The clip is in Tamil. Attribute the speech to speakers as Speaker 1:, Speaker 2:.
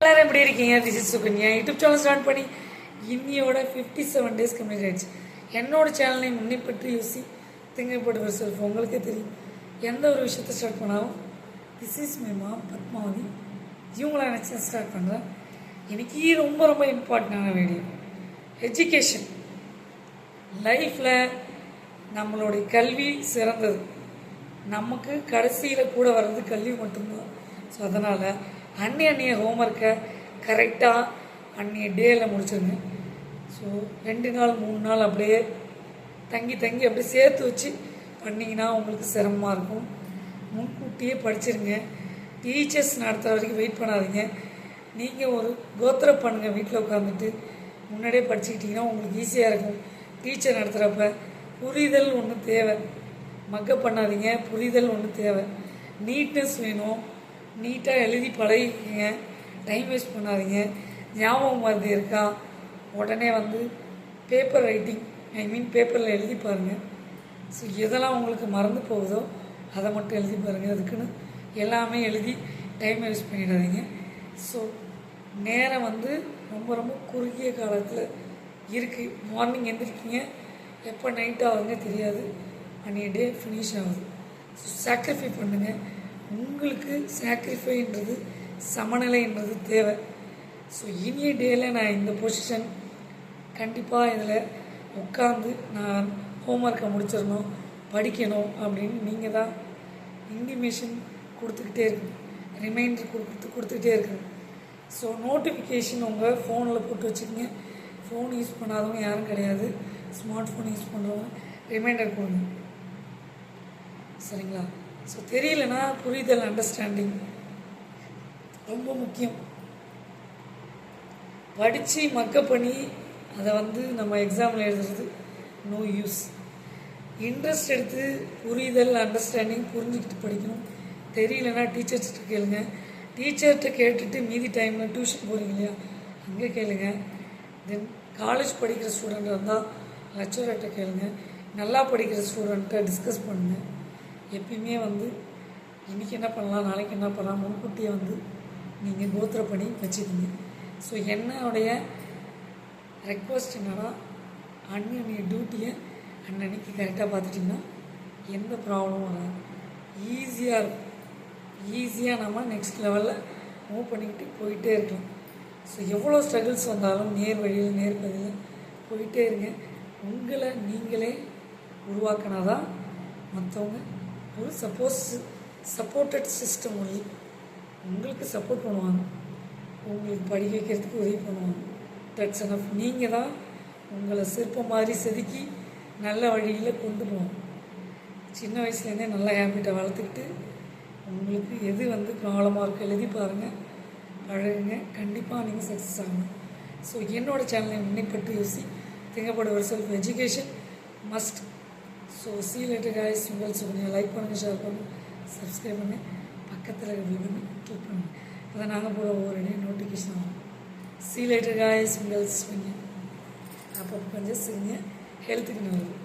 Speaker 1: எல்லாரும் எப்படி இருக்கீங்க? This is Sukanya. YouTube channel start பண்ணி இன்னியோட 57 டேஸ் கம்ப்ளீட் ஆயிடுச்சு. என்னோட சேனலை முன்னே பற்றி யோசி திங்கப்படுவர் செல்ஃப் உங்களுக்கே தெரியும். எந்த ஒரு விஷயத்தை ஸ்டார்ட் பண்ணாலும் this is my mom Padmavathi இவங்கள நினச்சி ஸ்டார்ட் பண்ணுறேன். எனக்கு ரொம்ப ரொம்ப இம்பார்ட்டண்டான வீடியோ எஜுகேஷன். லைஃப்பில் நம்மளுடைய கல்வி சிறந்தது. நமக்கு கடைசியில் கூட வர்றது கல்வி மட்டும்தான். ஸோ அதனால் அன்னைய ஹோம்ஒர்க்கை கரெக்டாக அன்னைய டேயில் முடிச்சிருங்க. ஸோ 2 நாள் 3 நாள் அப்படியே தங்கி அப்படியே சேர்த்து வச்சு பண்ணிங்கன்னா உங்களுக்கு சிரமமாக இருக்கும். முன்கூட்டியே படிச்சிருங்க. டீச்சர்ஸ் நடத்துகிற வரைக்கும் வெயிட் பண்ணாதீங்க. நீங்கள் ஒரு கோத்திரம் பண்ணுங்கள். வீட்டில் உட்காந்துட்டு முன்னாடியே படிச்சுக்கிட்டிங்கன்னா உங்களுக்கு ஈஸியாக இருக்கும். டீச்சர் நடத்துகிறப்ப புரிதல் ஒன்று தேவை. மக்கப் பண்ணாதீங்க. புரிதல் ஒன்று தேவை. நீட்னஸ் வேணும். நீட்டாக எழுதி பழகிக்கங்க. டைம் வேஸ்ட் பண்ணாதீங்க. ஞாபகம் மருந்து இருக்கா உடனே பேப்பர் ரைட்டிங் பேப்பரில் எழுதி பாருங்கள். ஸோ எதெல்லாம் உங்களுக்கு மறந்து போகுதோ அதை மட்டும் எழுதி பாருங்கள். அதுக்குன்னு எல்லாமே எழுதி டைம் வேஸ்ட் பண்ணிடாதீங்க. ஸோ நேரம் ரொம்ப ரொம்ப குறுகிய காலத்தில் இருக்குது. மார்னிங் எழுந்திரிக்கிங்க, எப்போ நைட் ஆகுதுங்க தெரியாது. அன்றைய டே ஃபினிஷ் ஆகுது. ஸோ சாக்ரிஃபை பண்ணுங்கள். உங்களுக்கு சாக்ரிஃபைன்றது சமநிலைன்றது தேவை. ஸோ இனிய டேயில் நான் இந்த பொசிஷன் கண்டிப்பாக இதில் உட்காந்து நான் ஹோம்ஒர்க்கை முடிச்சிடணும், படிக்கணும் அப்படின்னு நீங்கள் தான் இன்டிமேஷன் கொடுத்துக்கிட்டே இருக்கணும். ரிமைண்டர் கொடுத்துக்கிட்டே இருக்கணும். ஸோ நோட்டிஃபிகேஷன் உங்கள் ஃபோனில் போட்டு வச்சுக்கோங்க. ஃபோன் யூஸ் பண்ணாதவங்க யாரும் கிடையாது. ஸ்மார்ட் ஃபோன் யூஸ் பண்ணுறவங்க ரிமைண்டர் கொடுங்க. சரிங்களா? ஸோ தெரியலனா புரிதல், அண்டர்ஸ்டாண்டிங் ரொம்ப முக்கியம். படித்து மக்கப் பண்ணி அதை நம்ம எக்ஸாமில் எழுதுறது நோ யூஸ். இன்ட்ரெஸ்ட் எடுத்து புரிதல், அண்டர்ஸ்டாண்டிங் புரிஞ்சுக்கிட்டு படிக்கணும். தெரியலனா டீச்சர்ஸ்கிட்ட கேளுங்க. டீச்சர்கிட்ட கேட்டுட்டு மீதி டைமில் டியூஷன் போகிறீங்க இல்லையா, அங்கே கேளுங்க. தென் காலேஜ் படிக்கிற ஸ்டூடெண்ட் இருந்தால் லெக்சரர்கிட்ட கேளுங்க. நல்லா படிக்கிற ஸ்டூடெண்ட்டை டிஸ்கஸ் பண்ணுங்கள். எப்பயுமே இன்றைக்கி என்ன பண்ணலாம், நாளைக்கு என்ன பண்ணலாம் முன்கூட்டியே நீங்கள் கோத்திரம் பண்ணி வச்சுக்கிங்க. ஸோ என்னுடைய ரெக்வஸ்ட் என்னன்னா, அன்னைய டியூட்டியை அன்னன்னைக்கு கரெக்டாக பார்த்துட்டிங்கன்னா எந்த ப்ராப்ளமும் வராது. ஈஸியாக இருக்கும். ஈஸியாக நம்ம நெக்ஸ்ட் லெவலில் மூவ் பண்ணிக்கிட்டு போயிட்டே இருக்கலாம். ஸோ எவ்வளோ ஸ்ட்ரகிள்ஸ் வந்தாலும் நேர் வழியில் நேர்பதியில் போயிட்டே இருங்க. உங்களை நீங்களே உருவாக்கினாதான் மற்றவங்க ஒரு சப்போர்ட்டட் சிஸ்டம் உங்களுக்கு சப்போர்ட் பண்ணுவாங்க. உங்களுக்கு படிக்க வைக்கிறதுக்கு உதவி பண்ணுவாங்க. That's enough. நீங்கள் தான் உங்களை சிற்பம் மாதிரி செதுக்கி நல்ல வழியில் கொண்டு போகணும். சின்ன வயசுலேருந்தே நல்ல ஹேபிட்டை வளர்த்துக்கிட்டு உங்களுக்கு எது ப்ராப்ளமாக இருக்குது எழுதி பாருங்கள், பழகுங்க. கண்டிப்பாக நீங்கள் சக்ஸஸ் ஆகணும். ஸோ என்னோடய சேனலை முன்னேற்பட்டு யோசி திங்கப்படுவர் செல்ஃப் எஜுகேஷன் மஸ்ட். ஸோ சீ லேட்டர் காய்ஸ். உங்கள் சுகன்யா. லைக் பண்ணுங்கள், ஷேர் பண்ணுங்கள், சப்ஸ்கிரைப் பண்ணுங்கள், பக்கத்தில் கிளிக் பண்ணுங்கள். அதை நாங்கள் போட ஒவ்வொரு டே நோட்டிஃபிகேஷன் ஆகும். சீ லேட்டர் காய்ஸ். உங்கள் சுகன்யா. அப்போ கொஞ்சம் செய்யுங்க, ஹெல்த்துக்கு நல்லது.